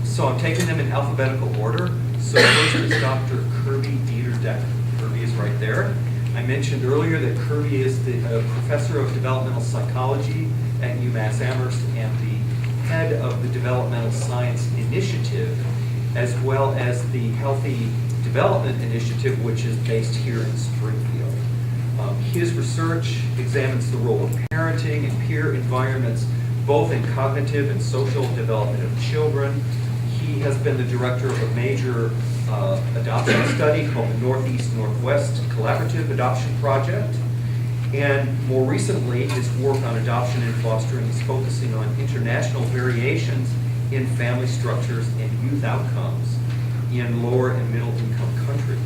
So I'm taking them in alphabetical order. So first is Dr. Kirby Dieter-Decker. Kirby is right there. I mentioned earlier that Kirby is the professor of developmental psychology at UMass Amherst and the head of the Developmental Science Initiative, as well as the Healthy Development Initiative, which is based here in Springfield. His research examines the role of parenting and peer environments, both in cognitive and social development of children. He has been the director of a major adoption study called the Northeast-Northwest Collaborative Adoption Project. And more recently, his work on adoption and fostering is focusing on international variations in family structures and youth outcomes in lower and middle income countries.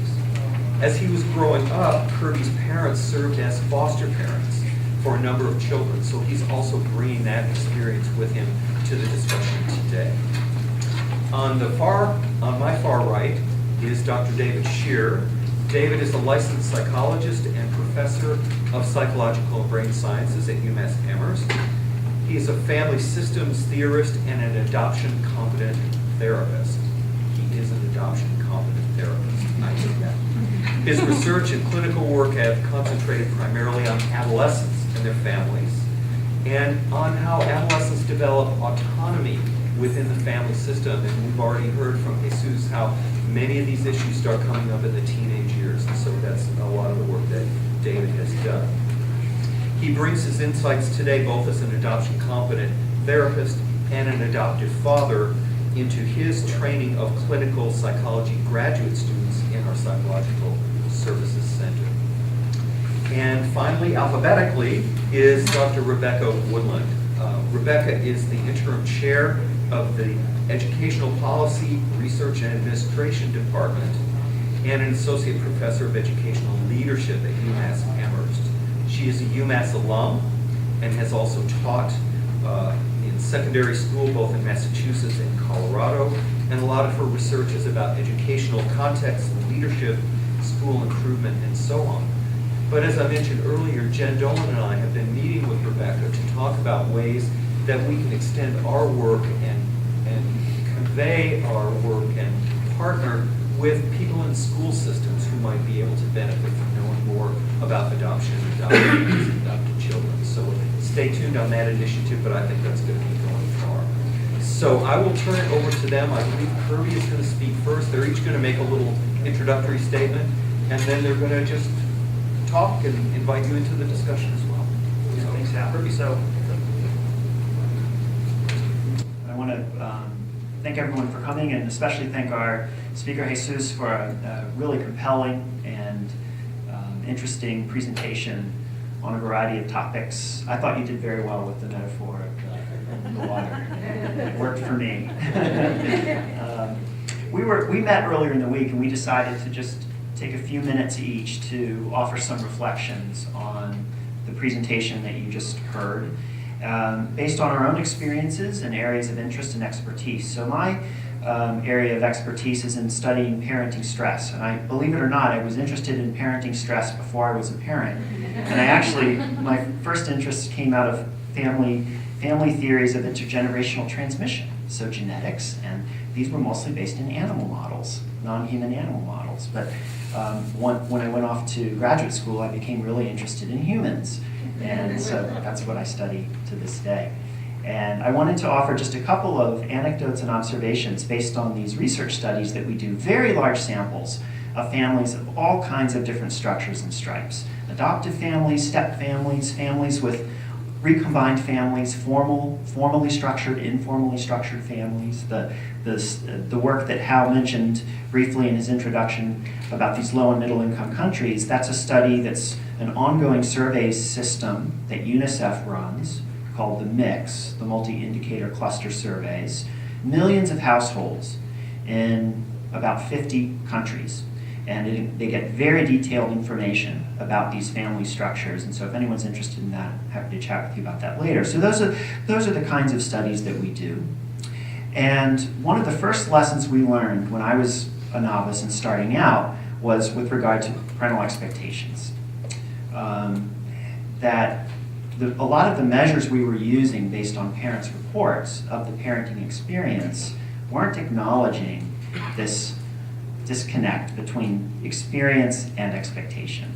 As he was growing up, Kirby's parents served as foster parents for a number of children, so he's also bringing that experience with him to the discussion today. On my far right is Dr. David Shearer. David is a licensed psychologist and professor of psychological and brain sciences at UMass Amherst. He is a family systems theorist and an adoption competent therapist. He is an adoption competent therapist. I know that. His research and clinical work have concentrated primarily on adolescents and their families, and on how adolescents develop autonomy within the family system. And we've already heard from Jesus how many of these issues start coming up in the teenage years, and so that's a lot of the work that David has done. He brings his insights today both as an adoption competent therapist and an adoptive father into his training of clinical psychology graduate students in our Psychological Services Center. And finally, alphabetically, is Dr. Rebecca Woodland. Rebecca is the interim chair of the Educational Policy, Research, and Administration Department and an associate professor of educational leadership at UMass Amherst. She is a UMass alum and has also taught in secondary school both in Massachusetts and Colorado, and a lot of her research is about educational context, leadership, school improvement, and so on. But as I mentioned earlier, Jen Dolan and I have been meeting with Rebecca to talk about ways that we can extend our work and convey our work and partner with people in school systems who might be able to benefit from knowing more about adoption and adopted children. So stay tuned on that initiative, but I think that's going to be going far. So I will turn it over to them. I believe Kirby is going to speak first. They're each going to make a little introductory statement, and then they're going to just talk and invite you into the discussion as well. So, thanks, Kirby. So I want to thank everyone for coming, and especially thank our speaker, Jesus, for a really compelling and interesting presentation on a variety of topics. I thought you did very well with the metaphor of the water. It worked for me. We met earlier in the week, and we decided to just take a few minutes each to offer some reflections on the presentation that you just heard, based on our own experiences and areas of interest and expertise. So my area of expertise is in studying parenting stress, and I, believe it or not, I was interested in parenting stress before I was a parent. And I actually, my first interest came out of family theories of intergenerational transmission, so genetics, and these were mostly based in animal models, non-human animal models. But when I went off to graduate school, I became really interested in humans, and so that's what I study to this day. And I wanted to offer just a couple of anecdotes and observations based on these research studies that we do, very large samples of families of all kinds of different structures and stripes. Adoptive families, step families, families with recombined families, formally structured, informally structured families. The work that Hal mentioned briefly in his introduction about these low and middle income countries, that's a study that's an ongoing survey system that UNICEF runs called the MIX, the Multi-Indicator Cluster Surveys, millions of households in about 50 countries. And they get very detailed information about these family structures. And so if anyone's interested in that, I'm happy to chat with you about that later. So those are the kinds of studies that we do. And one of the first lessons we learned when I was a novice and starting out was with regard to parental expectations. That a lot of the measures we were using based on parents' reports of the parenting experience weren't acknowledging this disconnect between experience and expectation.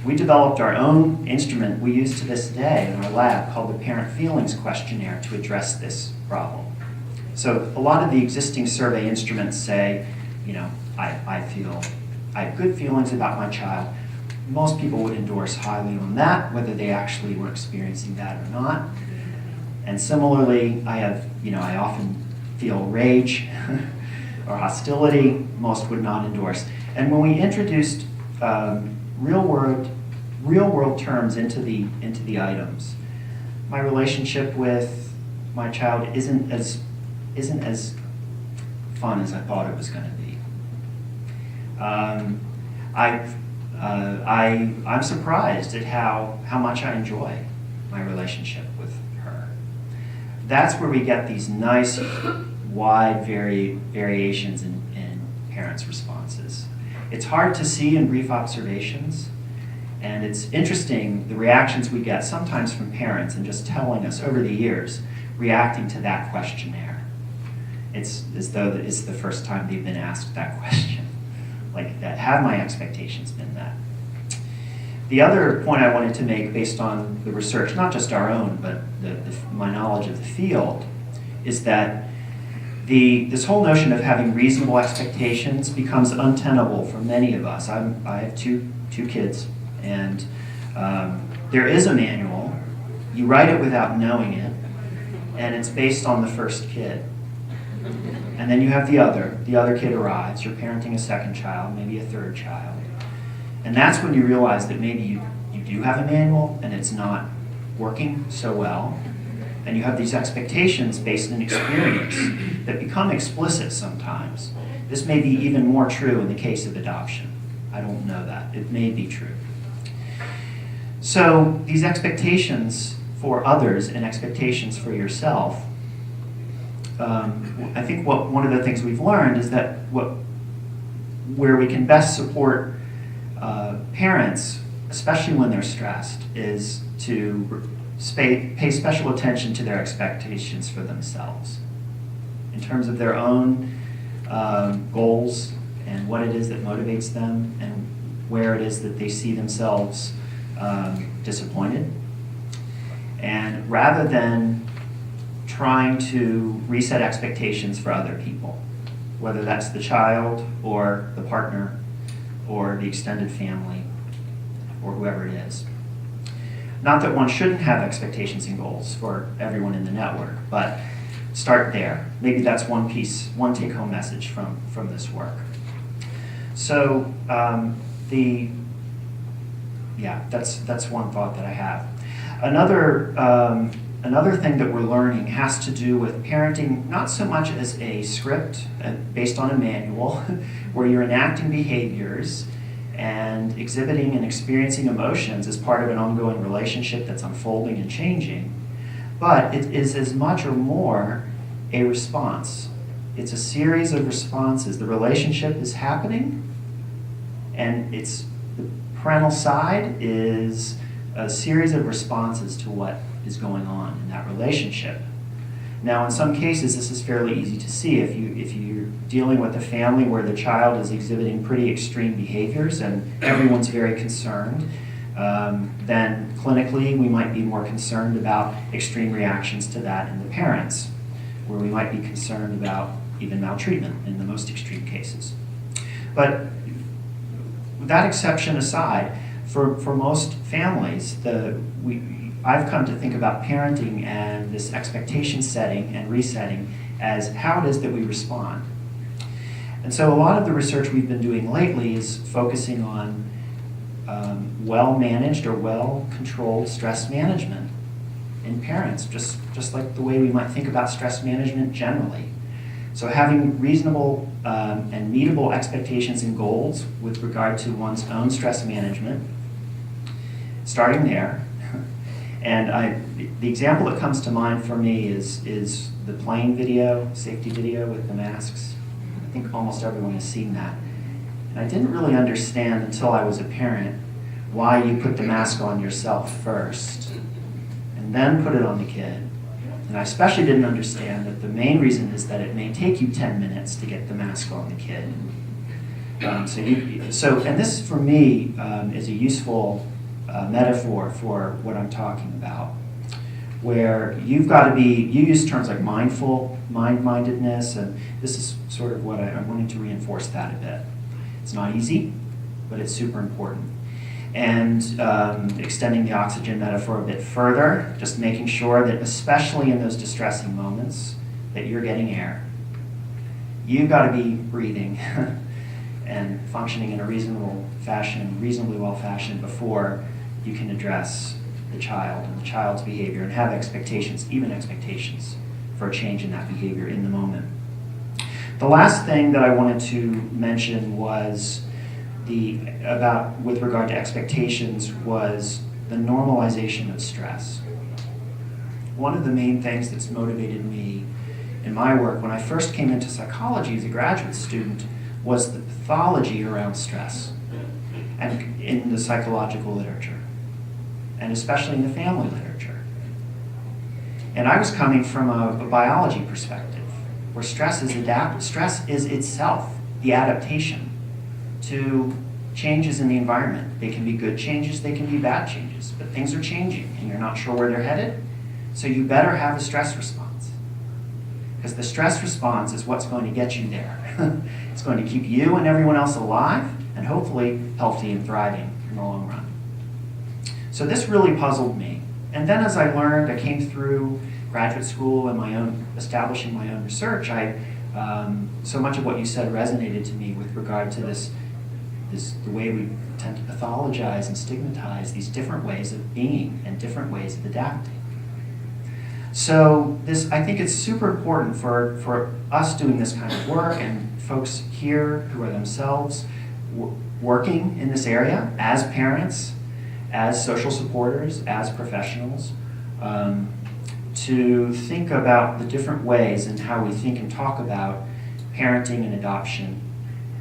We developed our own instrument we use to this day in our lab called the Parent Feelings Questionnaire to address this problem. So a lot of the existing survey instruments say, I have good feelings about my child. Most people would endorse highly on that, whether they actually were experiencing that or not. And similarly, I often feel rage or hostility. Most would not endorse. And when we introduced real world terms into the items, my relationship with my child isn't as fun as I thought it was going to be. I'm surprised at how much I enjoy my relationship with her. That's where we get these nice, wide variations in parents' responses. It's hard to see in brief observations, and it's interesting the reactions we get sometimes from parents and just telling us over the years, reacting to that questionnaire. It's as though it's the first time they've been asked that question. Like, that, have my expectations been met? The other point I wanted to make based on the research, not just our own, but my knowledge of the field, is that this whole notion of having reasonable expectations becomes untenable for many of us. I have two kids, and there is a manual. You write it without knowing it, and it's based on the first kid. And then you have the other kid arrives, you're parenting a second child, maybe a third child. And that's when you realize that maybe you do have a manual and it's not working so well. And you have these expectations based on experience that become explicit sometimes. This may be even more true in the case of adoption. I don't know that. It may be true. So these expectations for others and expectations for yourself, I think one of the things we've learned is that where we can best support parents, especially when they're stressed, is to pay special attention to their expectations for themselves in terms of their own goals and what it is that motivates them and where it is that they see themselves disappointed. And rather than trying to reset expectations for other people, whether that's the child or the partner or the extended family or whoever it is. Not that one shouldn't have expectations and goals for everyone in the network, but start there. Maybe that's one take-home message from this work. So that's one thought that I have. Another thing that we're learning has to do with parenting, not so much as a script based on a manual, where you're enacting behaviors and exhibiting and experiencing emotions as part of an ongoing relationship that's unfolding and changing, but it is as much or more a response. It's a series of responses. The relationship is happening, and the parental side is a series of responses to what is going on in that relationship. Now, in some cases, this is fairly easy to see. If you're dealing with a family where the child is exhibiting pretty extreme behaviors and everyone's very concerned, then clinically we might be more concerned about extreme reactions to that in the parents, where we might be concerned about even maltreatment in the most extreme cases. But with that exception aside, for most families, I've come to think about parenting and this expectation setting and resetting as how it is that we respond. And so a lot of the research we've been doing lately is focusing on well-managed or well-controlled stress management in parents, just like the way we might think about stress management generally. So having reasonable and meetable expectations and goals with regard to one's own stress management, starting there. And the example that comes to mind for me is the plane video, safety video with the masks. I think almost everyone has seen that. And I didn't really understand until I was a parent why you put the mask on yourself first and then put it on the kid And I especially didn't understand that the main reason is that it may take you 10 minutes to get the mask on the kid. And this, for me, is a useful metaphor for what I'm talking about, where you've got to be, you use terms like mind-mindedness, and this is sort of what I'm wanting to reinforce that a bit. It's not easy, but it's super important. And extending the oxygen metaphor a bit further, just making sure that, especially in those distressing moments, that you're getting air. You've got to be breathing and functioning in a reasonably well fashioned before you can address the child and the child's behavior and have expectations, even expectations, for a change in that behavior in the moment. The last thing that I wanted to mention was with regard to expectations was the normalization of stress. One of the main things that's motivated me in my work when I first came into psychology as a graduate student was the pathology around stress, and in the psychological literature, and especially in the family literature. And I was coming from a biology perspective, where stress is itself the adaptation to changes in the environment. They can be good changes, they can be bad changes, but things are changing and you're not sure where they're headed, so you better have a stress response. Because the stress response is what's going to get you there. It's going to keep you and everyone else alive and hopefully healthy and thriving in the long run. So this really puzzled me. And then as I learned, I came through graduate school and establishing my own research, so much of what you said resonated to me with regard to the way we tend to pathologize and stigmatize these different ways of being and different ways of adapting. So I think it's super important for us doing this kind of work and folks here who are themselves working in this area as parents, as social supporters, as professionals, to think about the different ways and how we think and talk about parenting and adoption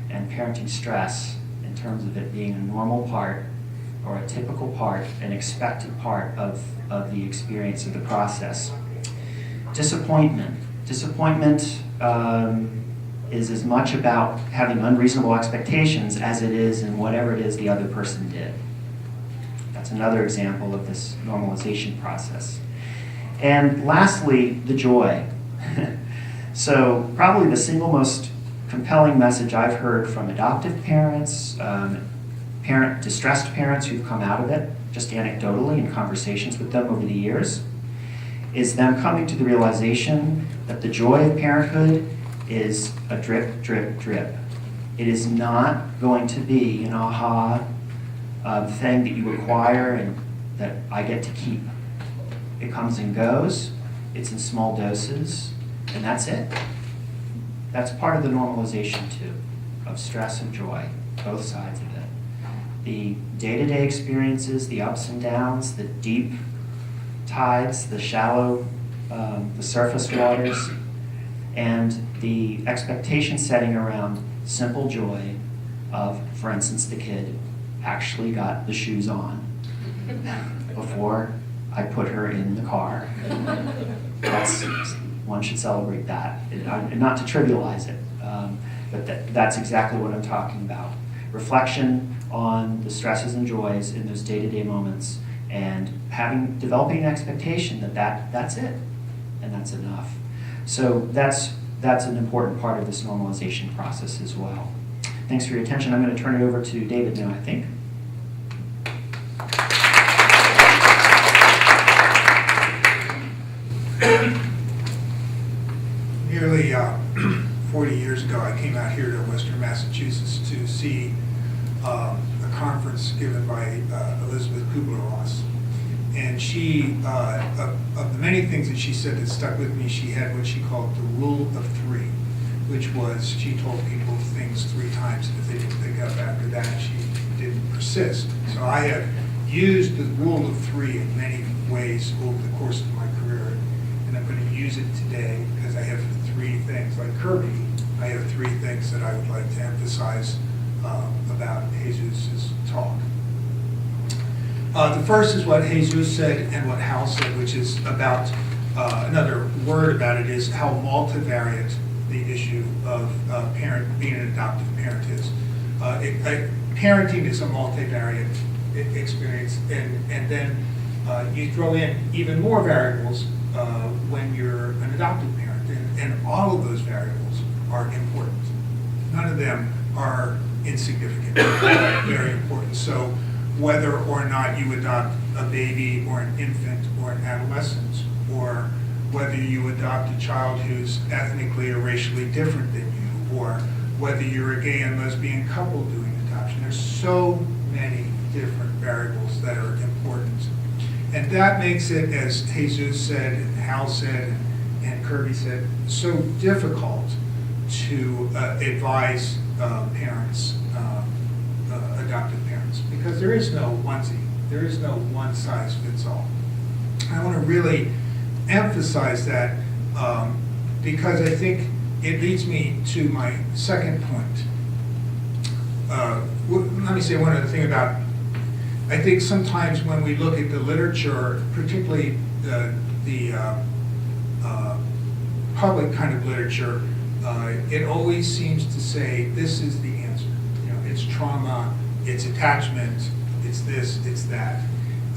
and parenting stress in terms of it being a normal part or a typical part, an expected part of the experience of the process. Disappointment. Disappointment is as much about having unreasonable expectations as it is in whatever it is the other person did. That's another example of this normalization process. And lastly, the joy. So probably the single most compelling message I've heard from adoptive parents, distressed parents who've come out of it, just anecdotally in conversations with them over the years, is them coming to the realization that the joy of parenthood is a drip, drip, drip. It is not going to be an aha thing that you acquire and that I get to keep. It comes and goes, it's in small doses, and that's it. That's part of the normalization too, of stress and joy, both sides of it. The day-to-day experiences, the ups and downs, the deep tides, the shallow, the surface waters, and the expectation setting around simple joy of, for instance, the kid actually got the shoes on before I put her in the car. One should celebrate that, and not to trivialize it, but that's exactly what I'm talking about. Reflection on the stresses and joys in those day-to-day moments, and developing an expectation that's it, and that's enough. So that's an important part of this normalization process as well. Thanks for your attention. I'm going to turn it over to David now, I think. Nearly 40 years ago, I came out here to Western Massachusetts to see a conference given by Elizabeth Kubler-Ross. And she, of the many things that she said that stuck with me, she had what she called the rule of three, which was she told people things 3 times, and if they didn't pick up after that, she didn't persist. So I have used the rule of 3 in many ways over the course of my career, and I'm going to use it today because I have 3 things. Like Kirby, I have 3 things that I would like to emphasize about Jesus' talk. The first is what Jesus said and what Hal said, which is about another word about it is how multivariate the issue of being an adoptive parent is. Parenting is a multivariate experience, and then you throw in even more variables when you're an adoptive parent, and all of those variables are important. None of them are insignificant. They're very important. So whether or not you adopt a baby or an infant or an adolescent, or whether you adopt a child who's ethnically or racially different than you, or whether you're a gay and lesbian couple doing adoption. There's so many different variables that are important. And that makes it, as Jesus said, and Hal said, and Kirby said, so difficult to advise parents, adoptive parents, because there is no onesie, there is no one size fits all. I want to really emphasize that because I think it leads me to my second point. Let me say one other thing about, I think sometimes when we look at the literature, particularly the public kind of literature, it always seems to say this is the answer. You know, it's trauma, it's attachment, it's this, it's that.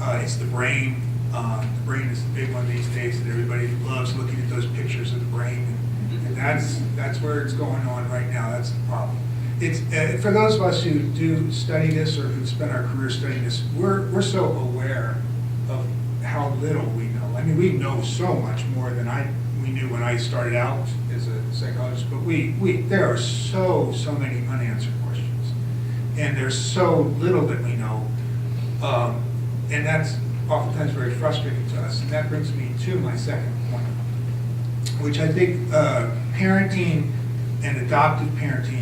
It's the brain. The brain is the big one these days, and everybody loves looking at those pictures of the brain, and that's where it's going on right now. That's the problem. It's for those of us who do study this or who spend our career studying this, we're so aware of how little we know. I mean, we know so much more than we knew when I started out as a psychologist, but there are so many unanswered questions, and there's so little that we know, and that's oftentimes very frustrating to us. And that brings me to my second point, which I think parenting and adoptive parenting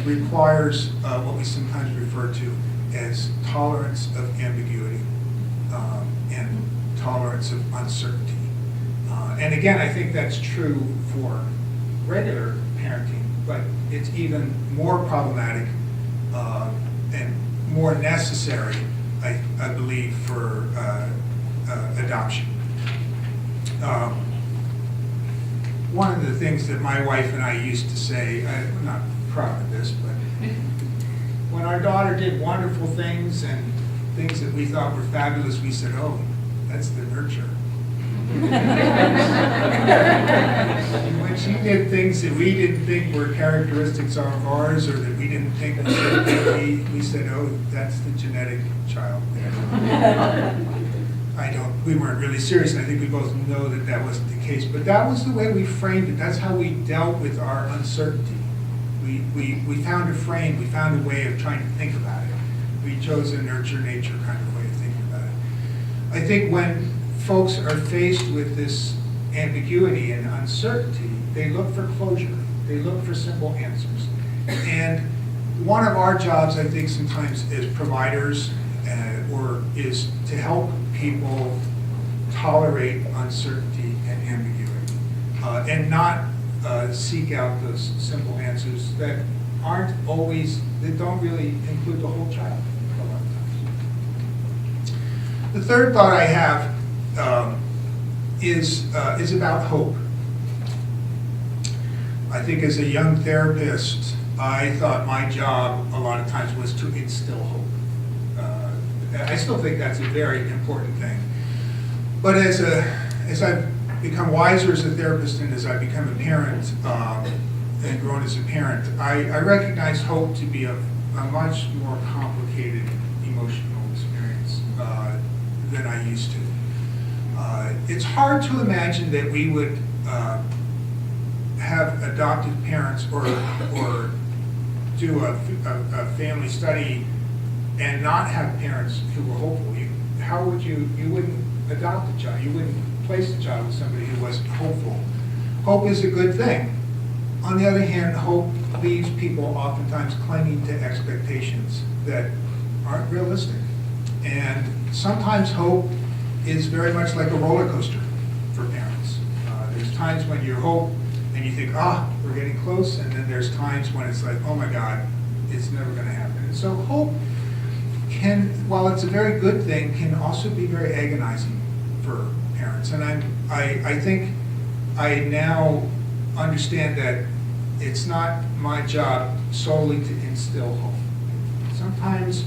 requires what we sometimes refer to as tolerance of ambiguity and tolerance of uncertainty. And again, I think that's true for regular parenting, but it's even more problematic and more necessary, I believe, for adoption. One of the things that my wife and I used to say, I'm not proud of this, but when our daughter did wonderful things and things that we thought were fabulous, we said, oh, that's the nurture. When she did things that we didn't think were characteristics of ours, or that we didn't think we said, oh, that's the genetic child. We weren't really serious, and I think we both know that that wasn't the case, but that was the way we framed it. That's how we dealt with our uncertainty. We found a frame, we found a way of trying to think about it. We chose a nurture-nature kind of way of thinking about it. I think when folks are faced with this ambiguity and uncertainty, they look for closure. They look for simple answers. And one of our jobs, I think, sometimes as providers is to help people tolerate uncertainty and ambiguity, and not seek out those simple answers that don't really include the whole child a lot of times. The third thought I have is about hope. I think as a young therapist, I thought my job a lot of times was to instill hope. I still think that's a very important thing. But as I've become wiser as a therapist and as I've become a parent and grown as a parent, I recognize hope to be a much more complicated emotional experience than I used to. It's hard to imagine that we would have adoptive parents or do a family study and not have parents who were hopeful. You wouldn't adopt a child. You wouldn't place a child with somebody who wasn't hopeful. Hope is a good thing. On the other hand, hope leaves people oftentimes clinging to expectations that aren't realistic. And sometimes hope is very much like a roller coaster for parents. There's times when you hope and you think, we're getting close, and then there's times when it's like, oh my God, it's never going to happen. And so hope while it's a very good thing, can also be very agonizing for parents. And I think I now understand that it's not my job solely to instill hope. Sometimes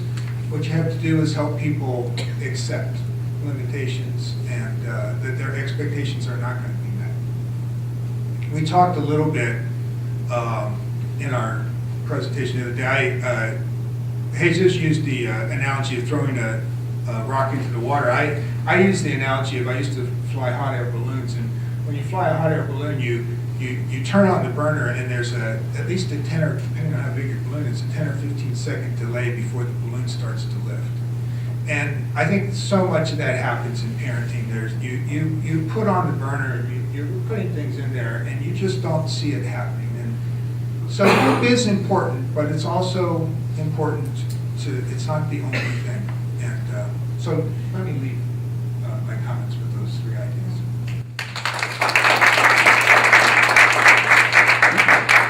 what you have to do is help people accept limitations and that their expectations are not going to be met. We talked a little bit in our presentation the other day. Jesus used the analogy of throwing a rock into the water. I use the analogy of I used to fly hot air balloons, and when you fly a hot air balloon, you turn on the burner, and there's at least a 10 or, depending on how big your balloon is, a 10 or 15 second delay before the balloon starts to lift. And I think so much of that happens in parenting. You put on the burner, you're putting things in there, and you just don't see it happening. And so hope is important, but it's also important it's not the only thing. And so let me leave my comments with those three ideas.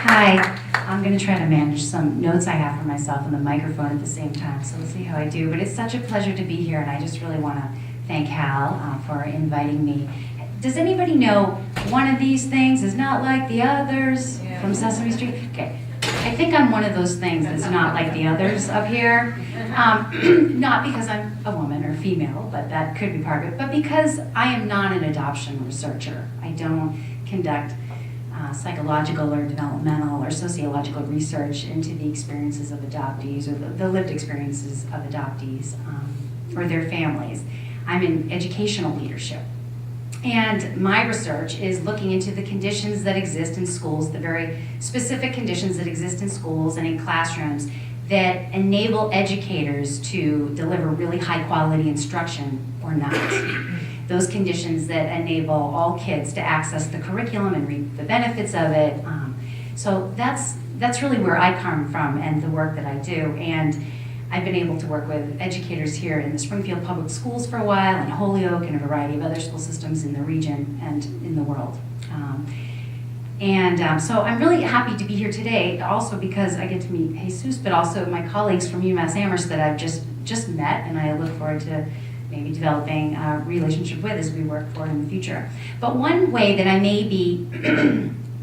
Hi, I'm going to try to manage some notes I have for myself and the microphone at the same time, so we'll see how I do. But it's such a pleasure to be here, and I just really want to thank Hal for inviting me. Does anybody know one of these things is not like the others from Sesame Street? Okay, I think I'm one of those things that's not like the others up here. Not because I'm a woman or female, but that could be part of it, but because I am not an adoption researcher. I don't conduct psychological or developmental or sociological research into the experiences of adoptees or the lived experiences of adoptees or their families. I'm in educational leadership. And my research is looking into the conditions that exist in schools, the very specific conditions that exist in schools and in classrooms that enable educators to deliver really high quality instruction or not. Those conditions that enable all kids to access the curriculum and reap the benefits of it. So that's really where I come from and the work that I do. And I've been able to work with educators here in the Springfield Public Schools for a while, and Holyoke, and a variety of other school systems in the region and in the world. So I'm really happy to be here today, also because I get to meet Jesus, but also my colleagues from UMass Amherst that I've just met, and I look forward to maybe developing a relationship with as we work forward in the future. But one way that I may be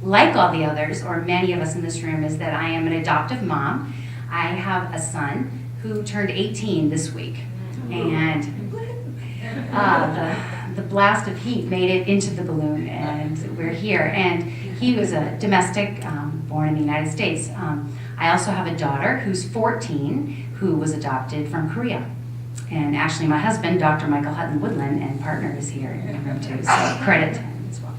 like all the others, or many of us in this room, is that I am an adoptive mom. I have a son who turned 18 this week, and the blast of heat made it into the balloon, and we're here. And he was a domestic, born in the United States. I also have a daughter who's 14, who was adopted from Korea. And actually my husband, Dr. Michael Hutton Woodland, and partner, is here in the room too, so credit to him as well.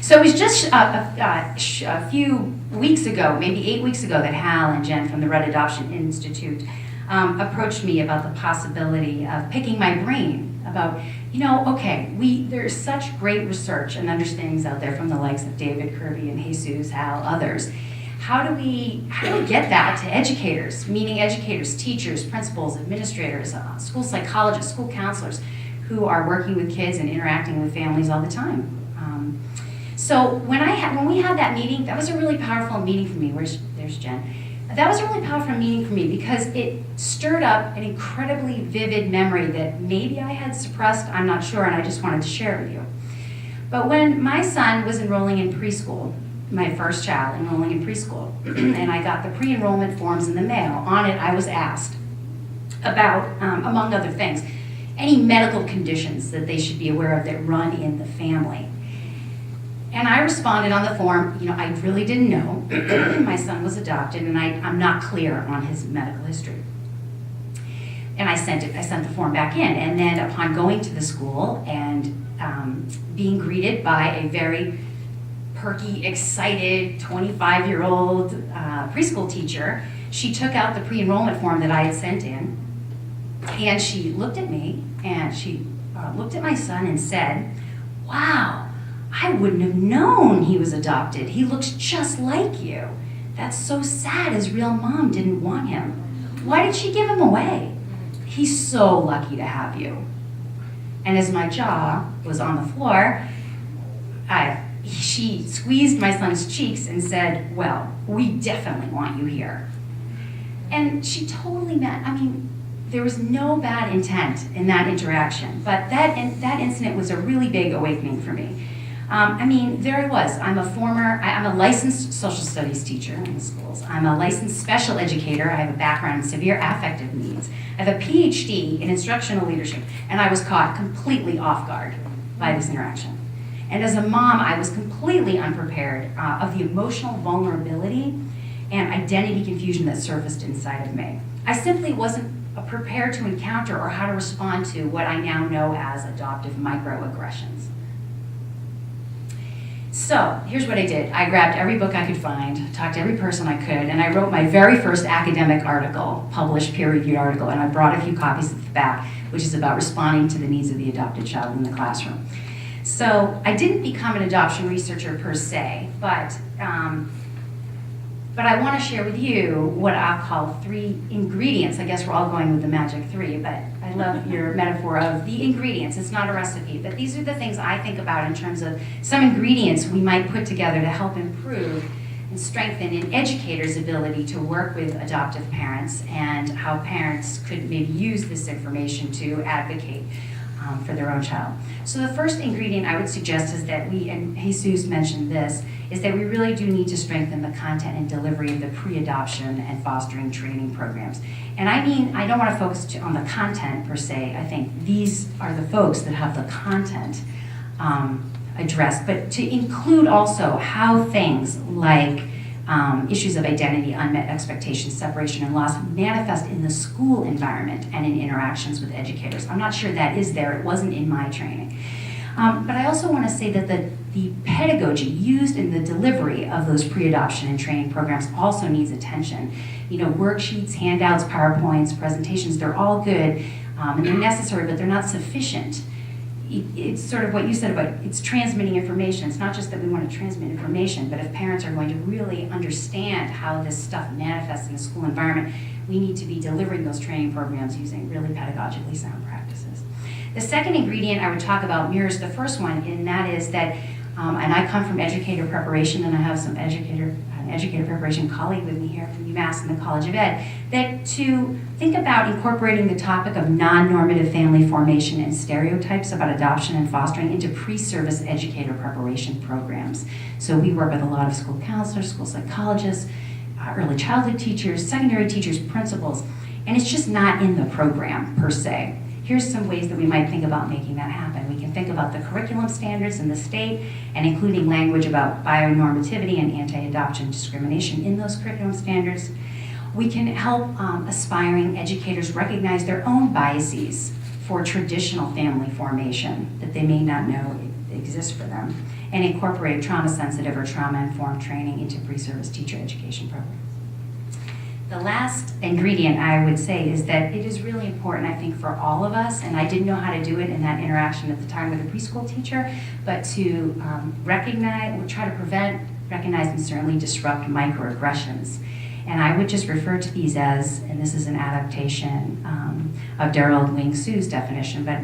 So it was just a few weeks ago, maybe 8 weeks ago, that Hal and Jen from the Red Adoption Institute approached me about the possibility of picking my brain about, there's such great research and understandings out there from the likes of David Kirby and Jesus, Hal, others. How do we get that to educators, meaning educators, teachers, principals, administrators, school psychologists, school counselors, who are working with kids and interacting with families all the time? So when we had that meeting, that was a really powerful meeting for me. There's Jen. That was a really powerful meeting for me because it stirred up an incredibly vivid memory that maybe I had suppressed, I'm not sure, and I just wanted to share it with you. But when my son was enrolling in preschool, my first child enrolling in preschool, and I got the pre-enrollment forms in the mail, on it I was asked about, among other things, any medical conditions that they should be aware of that run in the family. And I responded on the form, I really didn't know. My son was adopted, and I'm not clear on his medical history. And I sent the form back in, and then upon going to the school and being greeted by a very perky, excited 25-year-old preschool teacher, she took out the pre-enrollment form that I had sent in, and she looked at me, and she looked at my son and said, "Wow, I wouldn't have known he was adopted. He looks just like you. That's so sad his real mom didn't want him. Why did she give him away? He's so lucky to have you." And as my jaw was on the floor, she squeezed my son's cheeks and said, "Well, we definitely want you here." And she totally meant, there was no bad intent in that interaction, but that incident was a really big awakening for me. I mean, there I was. I'm a licensed social studies teacher in the schools. I'm a licensed special educator. I have a background in severe affective needs. I have a PhD in instructional leadership, and I was caught completely off guard by this interaction. And as a mom, I was completely unprepared of the emotional vulnerability and identity confusion that surfaced inside of me. I simply wasn't prepared to encounter or how to respond to what I now know as adoptive microaggressions. So here's what I did. I grabbed every book I could find, talked to every person I could, and I wrote my very first academic article, published peer-reviewed article, and I brought a few copies at the back, which is about responding to the needs of the adopted child in the classroom. So I didn't become an adoption researcher per se, but I want to share with you what I'll call 3 ingredients. I guess we're all going with the magic 3, but I love your metaphor of the ingredients. It's not a recipe, but these are the things I think about in terms of some ingredients we might put together to help improve and strengthen an educator's ability to work with adoptive parents, and how parents could maybe use this information to advocate for their own child. So the first ingredient I would suggest is that we, and Jesus mentioned this, is that we really do need to strengthen the content and delivery of the pre-adoption and fostering training programs. And I mean, I don't want to focus on the content per se. I think these are the folks that have the content addressed, but to include also how things like issues of identity, unmet expectations, separation, and loss manifest in the school environment and in interactions with educators. I'm not sure that is there. It wasn't in my training. But I also want to say that the pedagogy used in the delivery of those pre-adoption and training programs also needs attention. You know, worksheets, handouts, PowerPoints, presentations, they're all good and they're necessary, but they're not sufficient. It's sort of what you said about it's transmitting information. It's not just that we want to transmit information, but if parents are going to really understand how this stuff manifests in the school environment, we need to be delivering those training programs using really pedagogically sound practices. The second ingredient I would talk about mirrors the first one, and that is that, and I come from educator preparation, and I have an educator preparation colleague with me here from UMass and the College of Ed, that to think about incorporating the topic of non-normative family formation and stereotypes about adoption and fostering into pre-service educator preparation programs. So we work with a lot of school counselors, school psychologists, early childhood teachers, secondary teachers, principals, and it's just not in the program per se. Here's some ways that we might think about making that happen. We can think about the curriculum standards in the state and including language about bionormativity and anti-adoption discrimination in those curriculum standards. We can help aspiring educators recognize their own biases for traditional family formation that they may not know exist for them, and incorporate trauma-sensitive or trauma-informed training into pre-service teacher education programs. The last ingredient I would say is that it is really important, I think, for all of us, and I didn't know how to do it in that interaction at the time with a preschool teacher, but to recognize, or try to prevent, recognize, and certainly disrupt microaggressions. And I would just refer to these as, and this is an adaptation of Daryl Wing Su's definition, but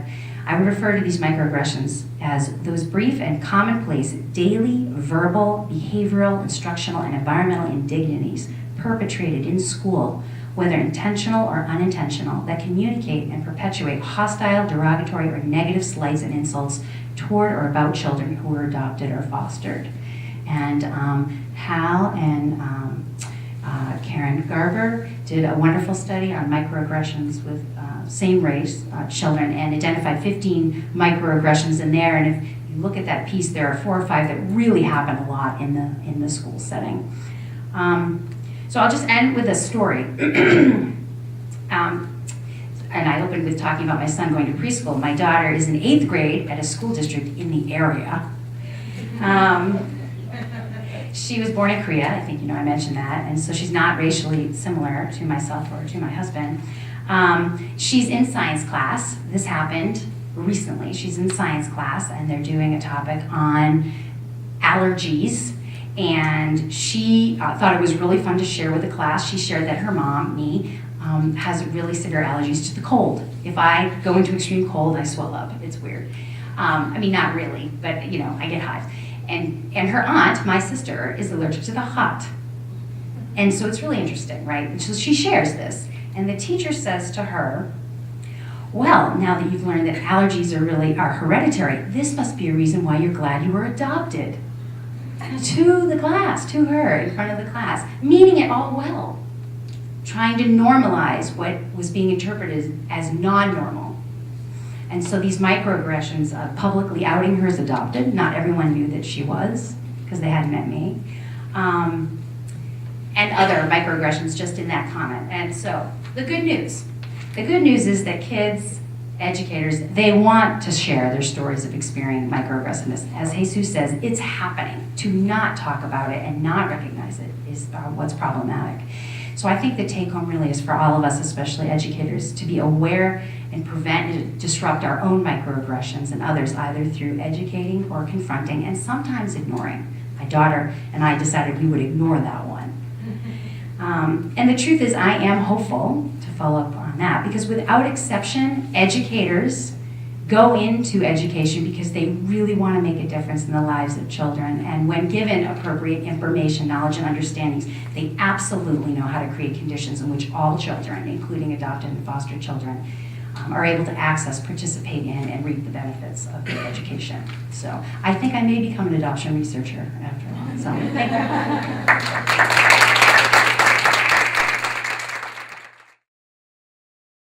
I would refer to these microaggressions as those brief and commonplace daily verbal, behavioral, instructional, and environmental indignities perpetrated in school, whether intentional or unintentional, that communicate and perpetuate hostile, derogatory, or negative slights and insults toward or about children who were adopted or fostered. And Hal and Karen Garber did a wonderful study on microaggressions with same-race children and identified 15 microaggressions in there. And if you look at that piece, there are 4 or 5 that really happen a lot in the school setting. So I'll just end with a story. And I opened with talking about my son going to preschool. My daughter is in 8th grade at a school district in the area. She was born in Korea, I think you know I mentioned that, and so she's not racially similar to myself or to my husband. She's in science class. This happened recently. She's in science class and they're doing a topic on allergies. And she thought it was really fun to share with the class. She shared that her mom, me, has really severe allergies to the cold. If I go into extreme cold, I swell up. It's weird. I mean, not really, but you know, I get hives. And her aunt, my sister, is allergic to the hot. And so it's really interesting, right? So she shares this. And the teacher says to her, well, now that you've learned that allergies are hereditary, this must be a reason why you're glad you were adopted. To the class, to her, in front of the class, meaning it all well, trying to normalize what was being interpreted as non-normal. And so these microaggressions of publicly outing her as adopted, not everyone knew that she was, because they hadn't met me, and other microaggressions just in that comment. And so, the good news is that kids, educators, they want to share their stories of experiencing microaggressiveness. As Jesus says, it's happening. To not talk about it and not recognize it is what's problematic. So I think the take home really is for all of us, especially educators, to be aware and prevent and disrupt our own microaggressions and others, either through educating or confronting and sometimes ignoring. My daughter and I decided we would ignore that one. And the truth is, I am hopeful, to follow up on that, because without exception, educators go into education because they really want to make a difference in the lives of children. And when given appropriate information, knowledge, and understandings, they absolutely know how to create conditions in which all children, including adopted and foster children, are able to access, participate in, and reap the benefits of their education. So I think I may become an adoption researcher after all. So thank you.